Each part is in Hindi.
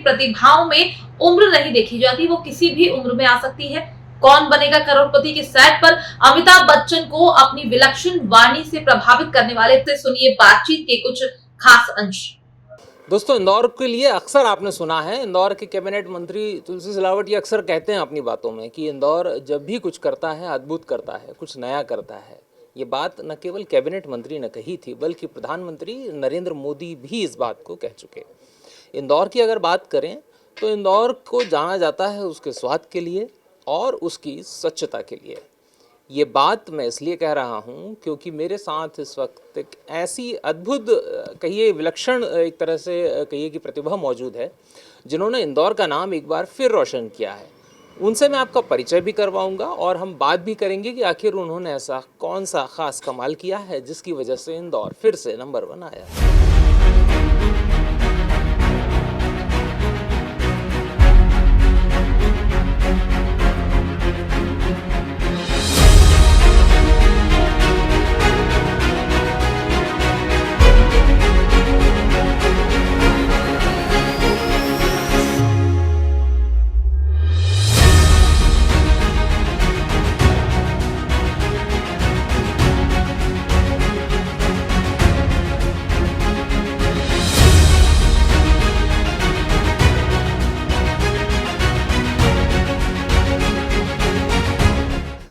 प्रतिभाओं में उम्र नहीं देखी जाती, वो किसी भी उम्र में आ सकती है। कौन बनेगा करोड़पति के सेट पर अमिताभ बच्चन को अपनी विलक्षण वाणी से प्रभावित करने वाले से सुनिए बातचीत के कुछ खास अंश। दोस्तों, इंदौर के लिए अक्सर आपने सुना है, इंदौर के कैबिनेट मंत्री तुलसी सिलावट ये अक्सर कहते हैं अपनी बातों में कि इंदौर जब भी कुछ करता है अद्भुत करता है, कुछ नया करता है। ये बात न केवल कैबिनेट मंत्री ने कही थी बल्कि प्रधानमंत्री नरेंद्र मोदी भी इस बात को कह चुके। इंदौर की अगर बात करें तो इंदौर को जाना जाता है उसके स्वाद के लिए और उसकी स्वच्छता के लिए। ये बात मैं इसलिए कह रहा हूँ क्योंकि मेरे साथ इस वक्त एक ऐसी अद्भुत कहिए विलक्षण एक तरह से कहिए कि प्रतिभा मौजूद है जिन्होंने इंदौर का नाम एक बार फिर रोशन किया है। उनसे मैं आपका परिचय भी करवाऊंगा और हम बात भी करेंगे कि आखिर उन्होंने ऐसा कौन सा खास कमाल किया है जिसकी वजह से इंदौर फिर से नंबर 1 आया।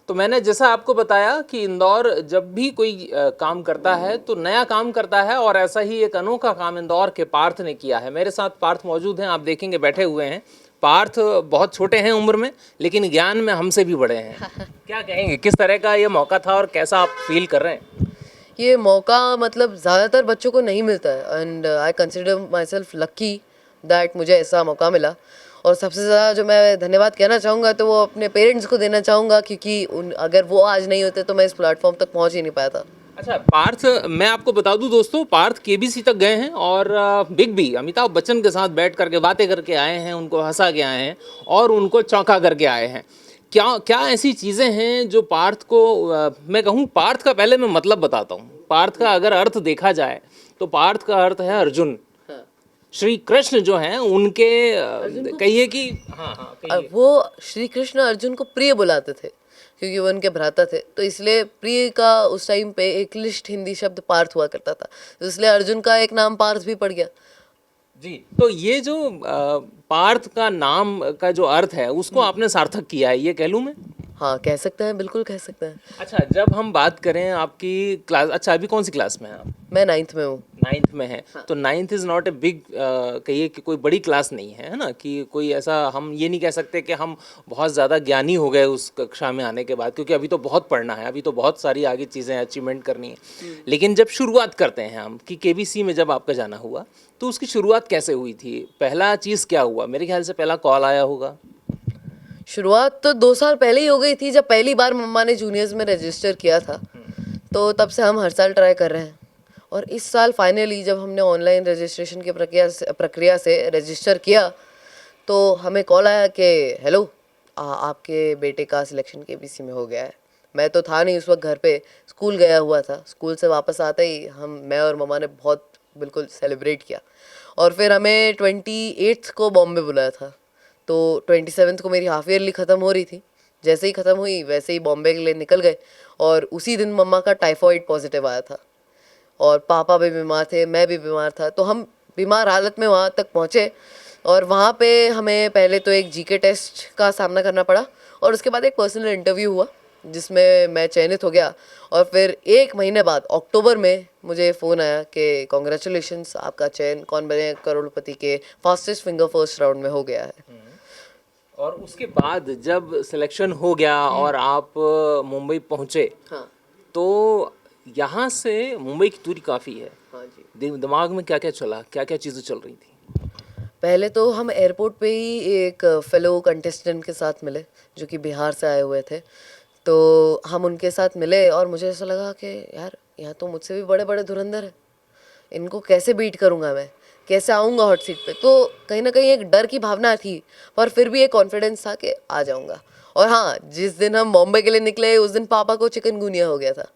तो मैंने जैसा आपको बताया कि इंदौर जब भी कोई काम करता है तो नया काम करता है और ऐसा ही एक अनोखा काम इंदौर के पार्थ ने किया है। मेरे साथ पार्थ मौजूद हैं, आप देखेंगे बैठे हुए हैं। पार्थ बहुत छोटे हैं उम्र में लेकिन ज्ञान में हमसे भी बड़े हैं। क्या कहेंगे, किस तरह का ये मौका था और कैसा आप फील कर रहे हैं? ये मौका मतलब ज़्यादातर बच्चों को नहीं मिलता है and I consider my self lucky that मुझे ऐसा मौका मिला। और सबसे ज़्यादा जो मैं धन्यवाद कहना चाहूँगा तो वो अपने पेरेंट्स को देना चाहूँगा क्योंकि अगर वो आज नहीं होते तो मैं इस प्लेटफॉर्म तक पहुँच ही नहीं पाया था। अच्छा पार्थ, मैं आपको बता दूं दोस्तों, पार्थ केबीसी तक गए हैं और बिग बी अमिताभ बच्चन के साथ बैठ करके बातें करके आए हैं, उनको हंसा के आए हैं और उनको चौंका करके आए हैं। क्या क्या ऐसी चीज़ें हैं जो पार्थ को मैं कहूँ, पार्थ का पहले मैं मतलब बताता हूँ। पार्थ का अगर अर्थ देखा जाए तो पार्थ का अर्थ है अर्जुन। श्री कृष्ण जो हैं उनके कहिए कि कहिए। वो श्री कृष्ण अर्जुन को प्रिय बुलाते थे क्योंकि वो उनके भ्राता थे, तो इसलिए प्रिय का उस टाइम पे एक लिस्ट हिंदी शब्द पार्थ हुआ करता था, तो इसलिए अर्जुन का एक नाम पार्थ भी पड़ गया। जी, तो ये जो पार्थ का नाम का जो अर्थ है उसको आपने सार्थक किया है, ये कह लूँ मैं? हाँ कह सकते हैं, बिल्कुल कह सकते हैं। अच्छा, जब हम बात करें आपकी क्लास, अच्छा अभी कौन सी क्लास में हैं आप? मैं 9th में हूँ। 9th में है। हाँ। तो 9th is not a big, कहिए कि कोई बड़ी क्लास नहीं है ना, कि कोई ऐसा हम ये नहीं कह सकते कि हम बहुत ज़्यादा ज्ञानी हो गए उस कक्षा में आने के बाद, क्योंकि अभी तो बहुत पढ़ना है, अभी तो बहुत सारी आगे चीज़ें अचीवमेंट करनी है। लेकिन जब शुरुआत करते हैं हम कि केबीसी में जब आपका जाना हुआ तो उसकी शुरुआत कैसे हुई थी? पहला चीज़ क्या हुआ? मेरे ख्याल से पहला कॉल आया होगा। शुरुआत तो 2 साल पहले ही हो गई थी जब पहली बार मम्मा ने जूनियर्स में रजिस्टर किया था, तो तब से हम हर साल ट्राई कर रहे हैं। और इस साल फाइनली जब हमने ऑनलाइन रजिस्ट्रेशन की प्रक्रिया से रजिस्टर किया तो हमें कॉल आया कि हेलो आपके बेटे का सिलेक्शन केबीसी में हो गया है। मैं तो था नहीं उस वक्त, घर पे स्कूल गया हुआ था। स्कूल से वापस आते ही मैं और मम्मा ने बहुत बिल्कुल सेलिब्रेट किया और फिर हमें 28th को बॉम्बे बुलाया था। तो 27th को मेरी हाफ ईयरली ख़त्म हो रही थी, जैसे ही ख़त्म हुई वैसे ही बॉम्बे के लिए निकल गए और उसी दिन मम्मा का टाइफॉइड पॉजिटिव आया था और पापा भी बीमार थे, मैं भी बीमार था, तो हम बीमार हालत में वहाँ तक पहुँचे और वहाँ पे हमें पहले तो एक जीके टेस्ट का सामना करना पड़ा और उसके बाद एक पर्सनल इंटरव्यू हुआ जिसमें मैं चयनित हो गया। और फिर 1 महीने बाद अक्टूबर में मुझे फ़ोन आया कि कॉन्ग्रेचुलेशंस, आपका चयन कौन बने करोड़पति के फास्टेस्ट फिंगर फर्स्ट राउंड में हो गया है। और उसके बाद जब सिलेक्शन हो गया और आप मुंबई पहुँचे, हाँ तो यहाँ से मुंबई की दूरी काफ़ी है। हाँ जी। दिमाग में क्या क्या चला, क्या क्या चीज़ें चल रही थी? पहले तो हम एयरपोर्ट पे ही एक फेलो कंटेस्टेंट के साथ मिले जो कि बिहार से आए हुए थे, तो हम उनके साथ मिले और मुझे ऐसा लगा कि यार यहाँ तो मुझसे भी बड़े बड़े धुरंधर हैं, इनको कैसे बीट करूँगा मैं, कैसे आऊँगा हॉट सीट पे। तो कहीं ना कहीं एक डर की भावना थी पर फिर भी एक कॉन्फिडेंस था कि आ जाऊँगा। और हाँ, जिस दिन हम बॉम्बे के लिए निकले उस दिन पापा को चिकनगुनिया हो गया था।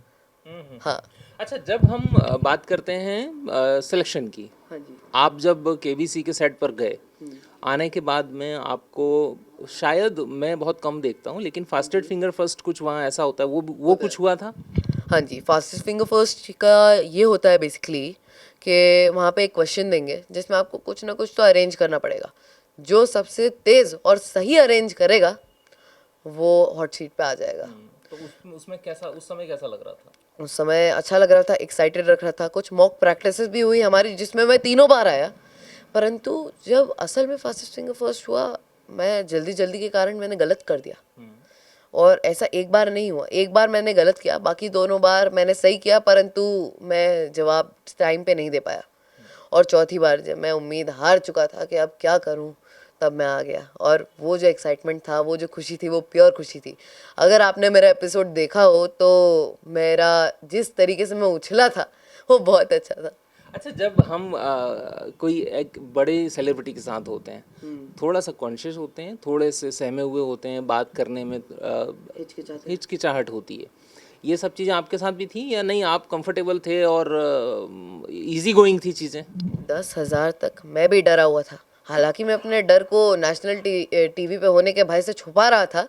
हाँ। अच्छा, जब हम बात करते हैं सिलेक्शन की, हाँ जी। आप जब केबीसी के सेट पर गए, आने के बाद में आपको शायद मैं बहुत कम देखता हूँ, लेकिन फास्टेड फिंगर फर्स्ट कुछ वहाँ ऐसा होता है, वो कुछ हुआ था? हाँ जी, फास्टेस्ट फिंगर फर्स्ट का ये होता है बेसिकली कि वहाँ पे एक क्वेश्चन देंगे जिसमें आपको कुछ ना कुछ तो अरेंज करना पड़ेगा। जो सबसे तेज़ और सही अरेंज करेगा वो हॉट सीट पे आ जाएगा। तो उसमें कैसा, उस समय कैसा लग रहा था? उस समय अच्छा लग रहा था, एक्साइटेड रख रहा था। कुछ मॉक प्रैक्टिसेस भी हुई हमारी जिसमें मैं तीनों बार आया, परंतु जब असल में फास्टेस्ट फिंगर फर्स्ट हुआ, मैं जल्दी जल्दी के कारण मैंने गलत कर दिया। और ऐसा एक बार नहीं हुआ, एक बार मैंने गलत किया, बाकी दोनों बार मैंने सही किया, परंतु मैं जवाब टाइम पे नहीं दे पाया। और चौथी बार जब मैं उम्मीद हार चुका था कि अब क्या करूं, तब मैं आ गया। और वो जो एक्साइटमेंट था, वो जो खुशी थी, वो प्योर खुशी थी। अगर आपने मेरा एपिसोड देखा हो तो मेरा जिस तरीके से मैं उछला था वो बहुत अच्छा था। अच्छा, जब हम कोई एक बड़े सेलिब्रिटी के साथ होते हैं, थोड़ा सा कॉन्शियस होते हैं, थोड़े से सहमे हुए होते हैं, बात करने में हिचकिचाहट होती है, ये सब चीज़ें आपके साथ भी थी या नहीं? आप कंफर्टेबल थे और इजी गोइंग थी चीज़ें? 10,000 तक मैं भी डरा हुआ था। हालांकि मैं अपने डर को नेशनल टीवी पे होने के भय से छुपा रहा था,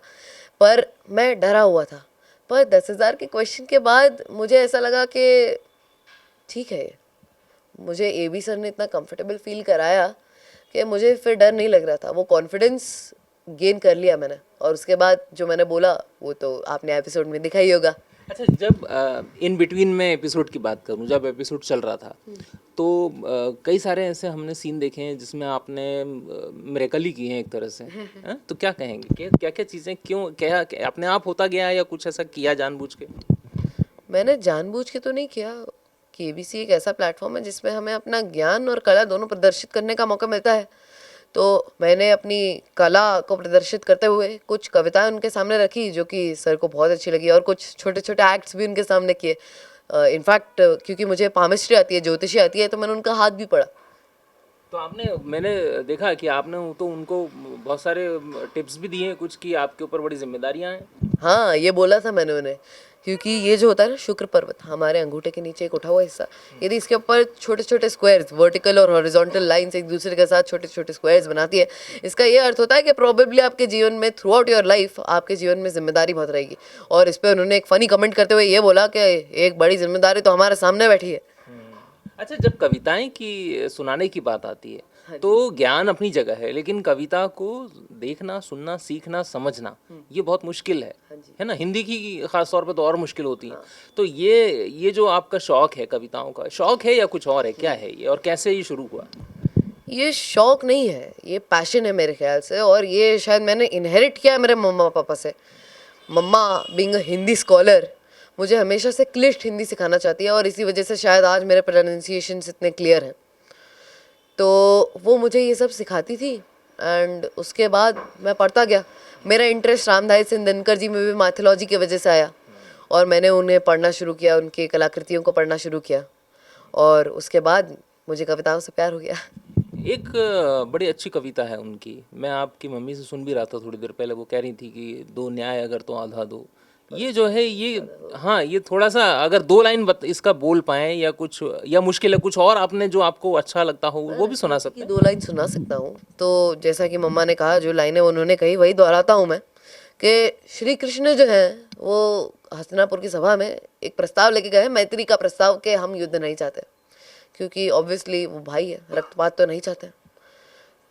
पर मैं डरा हुआ था। पर 10,000 के क्वेश्चन के बाद मुझे ऐसा लगा कि ठीक है, मुझे एबी सर ने इतना कंफर्टेबल फील कराया कि मुझे फिर डर नहीं लग रहा था। वो कॉन्फिडेंस गेन कर लिया मैंने, और उसके बाद जो मैंने बोला वो तो आपने एपिसोड में दिखा ही होगा। अच्छा, जब इन बिटवीन में एपिसोड की बात करूं, जब एपिसोड चल रहा था तो कई सारे ऐसे हमने सीन देखे हैं जिसमें आपने मिरेकल ही की है एक तरह से, हैं? तो क्या कहेंगे, क्या क्या चीज़ें, क्यों, क्या अपने आप होता गया या कुछ ऐसा किया जानबूझ के? मैंने जानबूझ के तो नहीं किया। केबीसी एक ऐसा प्लेटफॉर्म है जिसमें हमें अपना ज्ञान और कला दोनों प्रदर्शित करने का मौका मिलता है। तो मैंने अपनी कला को प्रदर्शित करते हुए कुछ कविताएं उनके सामने रखी जो कि सर को बहुत अच्छी लगी, और कुछ छोटे छोटे एक्ट्स भी उनके सामने किए। इनफैक्ट क्योंकि मुझे पामिस्ट्री आती है, ज्योतिषी आती है, तो मैंने उनका हाथ भी पढ़ा। तो मैंने देखा कि आपने तो उनको बहुत सारे टिप्स भी दिए हैं कुछ, कि आपके ऊपर बड़ी जिम्मेदारियां हैं। हाँ, ये बोला था मैंने उन्हें, क्योंकि ये जो होता है ना शुक्र पर्वत, हमारे अंगूठे के नीचे एक उठा हुआ हिस्सा, यदि इसके ऊपर छोटे छोटे स्क्वायर्स, वर्टिकल और हॉरिजॉन्टल लाइंस एक दूसरे के साथ छोटे छोटे स्क्वायर्स बनाती है, इसका ये अर्थ होता है कि प्रोबेबली आपके जीवन में थ्रू आउट योर लाइफ आपके जीवन में जिम्मेदारी बहुत रहेगी। और इस पर उन्होंने एक फ़नी कमेंट करते हुए ये बोला कि एक बड़ी जिम्मेदारी तो हमारे सामने बैठी है। अच्छा, जब कविताएं की सुनाने की बात आती है तो ज्ञान अपनी जगह है, लेकिन कविता को देखना, सुनना, सीखना, समझना ये बहुत मुश्किल है ना? हिंदी की खास तौर पे तो और मुश्किल होती है। तो ये जो आपका शौक है, कविताओं का शौक है या कुछ और है, क्या है ये और कैसे ये शुरू हुआ? ये शौक नहीं है, ये पैशन है मेरे ख्याल से, और ये शायद मैंने इनहेरिट किया है मेरे मम्मा पापा से। मम्मा बीइंग अ हिंदी स्कॉलर मुझे हमेशा से क्लिष्ट हिंदी सिखाना चाहती है, और इसी वजह से शायद आज मेरे प्रोनाउंसिएशंस इतने क्लियर हैं। तो वो मुझे ये सब सिखाती थी, एंड उसके बाद मैं पढ़ता गया। मेरा इंटरेस्ट रामधारी सिंह दिनकर जी में भी माइथोलॉजी की वजह से आया, और मैंने उन्हें पढ़ना शुरू किया, उनकी कलाकृतियों को पढ़ना शुरू किया, और उसके बाद मुझे कविताओं से प्यार हो गया। एक बड़ी अच्छी कविता है उनकी, मैं आपकी मम्मी से सुन भी रहा था थोड़ी देर पहले, वो कह रही थी कि दो न्याय अगर तो आधा दो। ये जो है ये, हाँ, ये थोड़ा सा अगर दो लाइन इसका बोल पाए या कुछ, या मुश्किल है कुछ और आपने जो आपको अच्छा लगता हो वो भी सुना सकते कि हैं। 2 लाइन सुना सकता हूँ। तो जैसा कि मम्मा ने कहा, जो लाइनें उन्होंने कही वही दोहराता हूँ मैं, कि श्री कृष्ण जो है वो हस्तिनापुर की सभा में एक प्रस्ताव लेके गए, मैत्री का प्रस्ताव, कि हम युद्ध नहीं चाहते, क्योंकि ऑब्वियसली वो भाई है, रक्तपात तो नहीं चाहते।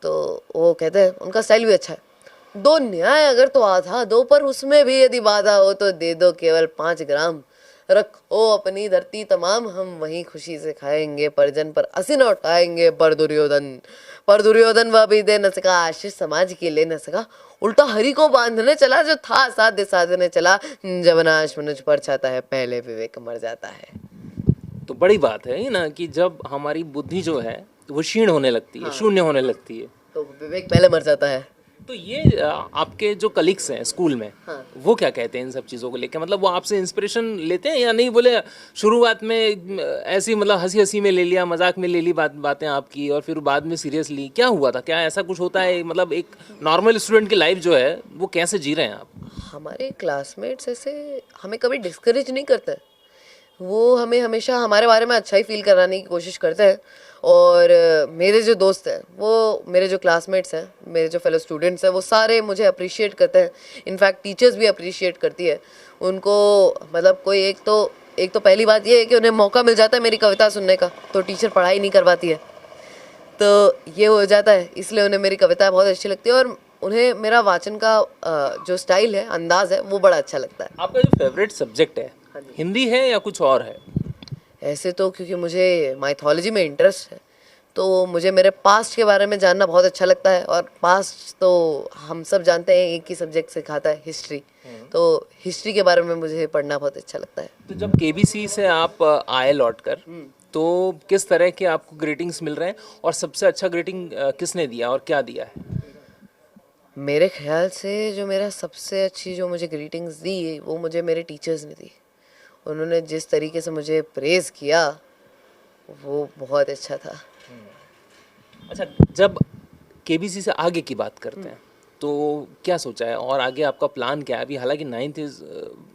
तो वो कहते हैं, उनका स्टाइल भी अच्छा है, दो न्याय अगर तो आधा दो, पर उसमें भी यदि बाधा हो तो दे दो केवल 5 ग्राम। रखो अपनी धरती तमाम, हम वहीं खुशी से खाएंगे, परिजन पर असीन उठाएंगे। पर दुर्योधन वह भी दे न सका, आशीष समाज की ले न सका, उल्टा हरि को बांधने चला, जो था साध्य साधने चला। जब नाश मनुज पर छाता है, पहले विवेक मर जाता है। तो बड़ी बात है ना कि जब हमारी बुद्धि जो है वो क्षीण होने लगती है, शून्य होने लगती है, तो विवेक पहले मर जाता है। तो ये आपके जो कलीग्स हैं स्कूल में, वो क्या कहते हैं इन सब चीज़ों को लेकर? मतलब वो आपसे इंस्पिरेशन लेते हैं या नहीं? बोले शुरुआत में ऐसी, मतलब हंसी हंसी में ले लिया, मजाक में ले ली बातें आपकी, और फिर बाद में सीरियस ली, क्या हुआ था? क्या ऐसा कुछ होता है? मतलब एक नॉर्मल स्टूडेंट की लाइफ जो है वो कैसे जी रहे हैं आप? हमारे क्लासमेट्स ऐसे हमें कभी डिस्करेज नहीं करते, वो हमें हमेशा हमारे बारे में अच्छा ही फील कराने की कोशिश करते हैं। और मेरे जो दोस्त हैं, वो मेरे जो क्लासमेट्स हैं, मेरे जो फेलो स्टूडेंट्स हैं, वो सारे मुझे अप्रिशिएट करते हैं। इनफैक्ट टीचर्स भी अप्रिशिएट करती है उनको। मतलब कोई एक तो पहली बात ये है कि उन्हें मौका मिल जाता है मेरी कविता सुनने का, तो टीचर पढ़ाई नहीं करवाती है, तो ये हो जाता है, इसलिए उन्हें मेरी कविताएं बहुत अच्छी लगती है। और उन्हें मेरा वाचन का जो स्टाइल है, अंदाज है, वो बड़ा अच्छा लगता है। आपका जो फेवरेट सब्जेक्ट है हिंदी है या कुछ और है? ऐसे तो क्योंकि मुझे माइथोलॉजी में इंटरेस्ट है, तो मुझे मेरे पास्ट के बारे में जानना बहुत अच्छा लगता है। और पास्ट तो हम सब जानते हैं एक ही सब्जेक्ट सिखाता है, हिस्ट्री। तो हिस्ट्री के बारे में मुझे पढ़ना बहुत अच्छा लगता है। तो जब केबीसी से आप आए लौट कर, तो किस तरह के आपको ग्रीटिंग्स मिल रहे हैं और सबसे अच्छा ग्रीटिंग किसने दिया और क्या दिया है? मेरे ख्याल से जो मेरा सबसे अच्छी जो मुझे ग्रीटिंग्स दी, वो मुझे मेरे टीचर्स ने दी। उन्होंने जिस तरीके से मुझे प्रेज़ किया, वो बहुत अच्छा था। अच्छा, जब केबीसी से आगे की बात करते हैं तो क्या सोचा है और आगे आपका प्लान क्या है? अभी हालांकि नाइन्थ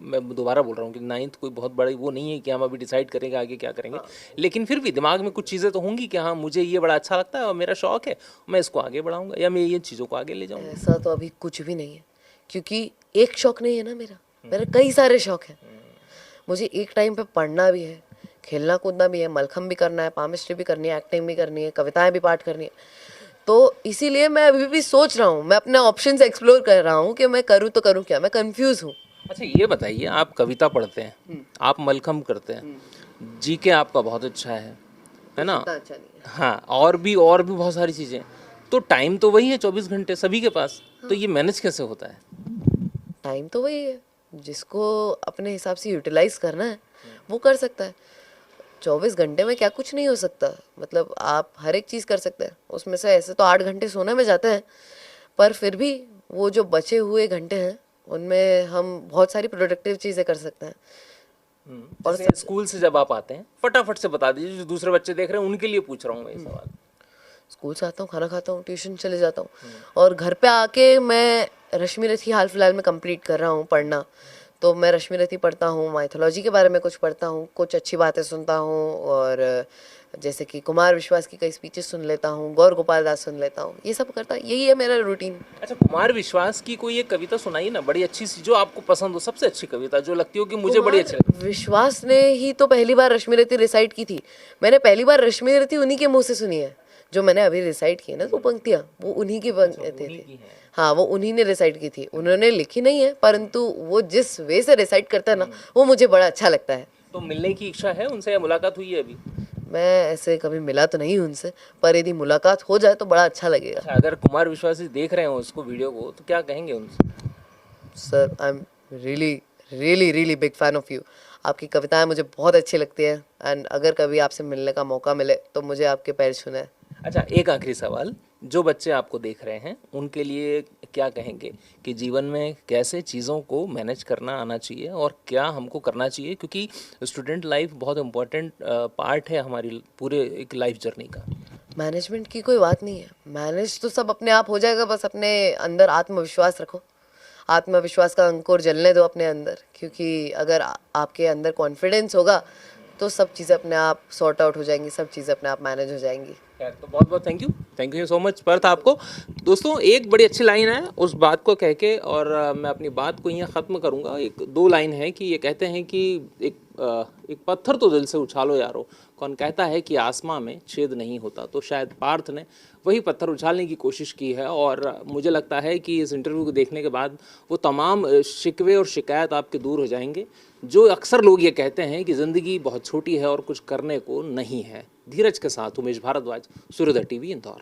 मैं दोबारा बोल रहा हूँ कि नाइन्थ कोई बहुत बड़ी वो नहीं है कि हम अभी डिसाइड करेंगे आगे क्या करेंगे, लेकिन फिर भी दिमाग में कुछ चीज़ें तो होंगी कि हाँ मुझे ये बड़ा अच्छा लगता है और मेरा शौक है, मैं इसको आगे बढ़ाऊंगा या मैं ये चीज़ों को आगे ले जाऊँगा। ऐसा तो अभी कुछ भी नहीं है, क्योंकि एक शौक नहीं है ना मेरा कई सारे शौक हैं। मुझे एक टाइम पे पढ़ना भी है, खेलना कूदना भी है, मलखम भी करना है, पामिस्ट्री भी करनी है, एक्टिंग भी करनी है, कविताएं भी पाठ करनी है। तो इसीलिए मैं अभी भी सोच रहा हूँ, मैं अपने ऑप्शंस एक्सप्लोर कर रहा हूँ कि मैं करूँ तो करूँ क्या। मैं कंफ्यूज हूँ। अच्छा ये बताइए, आप कविता पढ़ते हैं, आप मलखम करते हैं, जीके आपका बहुत अच्छा है ना? इतना अच्छा नहीं है। हाँ, और भी बहुत सारी चीज़ें, तो टाइम तो वही है 24 घंटे सभी के पास, तो ये मैनेज कैसे होता है? टाइम तो वही है, जिसको अपने हिसाब से यूटिलाइज करना है वो कर सकता है। 24 घंटे में क्या कुछ नहीं हो सकता, मतलब आप हर एक चीज़ कर सकते हैं। उसमें से ऐसे तो 8 घंटे सोने में जाते हैं, पर फिर भी वो जो बचे हुए घंटे हैं उनमें हम बहुत सारी प्रोडक्टिव चीज़ें कर सकते हैं। और स्कूल से जब आप आते हैं, फटाफट से बता दीजिए, जो दूसरे बच्चे देख रहे हैं उनके लिए पूछ रहा हूँ मैं ये सवाल। स्कूल से आता हूँ, खाना खाता हूँ, ट्यूशन चले जाता हूँ, और घर पे आके मैं रश्मि रथी हाल फिलहाल में कंप्लीट कर रहा हूँ पढ़ना। तो मैं रश्मि रथी पढ़ता हूँ, माइथोलॉजी के बारे में कुछ पढ़ता हूँ, कुछ अच्छी बातें सुनता हूँ, और जैसे कि कुमार विश्वास की कई स्पीचेस सुन लेता हूँ, गौर गोपाल दास सुन लेता हूँ, ये सब करता, यही है मेरा रूटीन। अच्छा, कुमार विश्वास की कोई एक कविता सुनाइए ना, बड़ी अच्छी सी, जो आपको पसंद हो, सबसे अच्छी कविता जो लगती हो कि मुझे बड़ी अच्छी लगती। विश्वास ने ही तो पहली बार रश्मि रथी रिसाइट की थी। मैंने पहली बार रश्मि रथी उन्हीं के मुंह से सुनी है, जो मैंने अभी रिसाइट की है ना, वो पंक्तियाँ, वो उन्हीं की पंक्तियाँ थी। हाँ, वो उन्हीं ने रिसाइट की थी, उन्होंने लिखी नहीं है, परंतु वो जिस वे से रिसाइट करता है ना, वो मुझे बड़ा अच्छा लगता है। तो मिलने की इच्छा है उनसे या मुलाकात हुई है अभी? मैं ऐसे कभी मिला तो नहीं उनसे, पर यदि मुलाकात हो जाए तो बड़ा अच्छा लगेगा। अच्छा, अगर कुमार विश्वास जी देख रहे हो उसको, वीडियो को, तो क्या कहेंगे उनसे? Sir, I am really really really big fan of you. आपकी कविताएं मुझे बहुत अच्छी लगती है, एंड अगर कभी आपसे मिलने का मौका मिले तो मुझे आपके पैर छूना है। अच्छा, एक आखिरी सवाल, जो बच्चे आपको देख रहे हैं उनके लिए क्या कहेंगे कि जीवन में कैसे चीज़ों को मैनेज करना आना चाहिए और क्या हमको करना चाहिए, क्योंकि स्टूडेंट लाइफ बहुत इम्पोर्टेंट पार्ट है हमारी पूरे एक लाइफ जर्नी का। मैनेजमेंट की कोई बात नहीं है, मैनेज तो सब अपने आप हो जाएगा, बस अपने अंदर आत्मविश्वास रखो, आत्मविश्वास का अंकुर जलने दो अपने अंदर, क्योंकि अगर आपके अंदर कॉन्फिडेंस होगा तो सब चीज़ें अपने आप सॉर्ट आउट हो जाएंगी, सब चीज़ें अपने आप मैनेज हो जाएंगी। तो बहुत बहुत thank you so much Perth आपको। दोस्तों, एक बड़ी अच्छी लाइन है उस बात को कह के, और मैं अपनी बात को यहाँ ख़त्म करूँगा। एक दो लाइन है कि ये कहते हैं कि एक पत्थर तो दिल से उछालो यारो, कौन कहता है कि आसमां में छेद नहीं होता। तो शायद पार्थ ने वही पत्थर उछालने की कोशिश की है, और मुझे लगता है कि इस इंटरव्यू को देखने के बाद वो तमाम शिकवे और शिकायत आपके दूर हो जाएंगे। जो अक्सर लोग ये कहते हैं कि ज़िंदगी बहुत छोटी है और कुछ करने को नहीं है। धीरज के साथ उमेश भारद्वाज, सूर्योदय टीवी, इंदौर।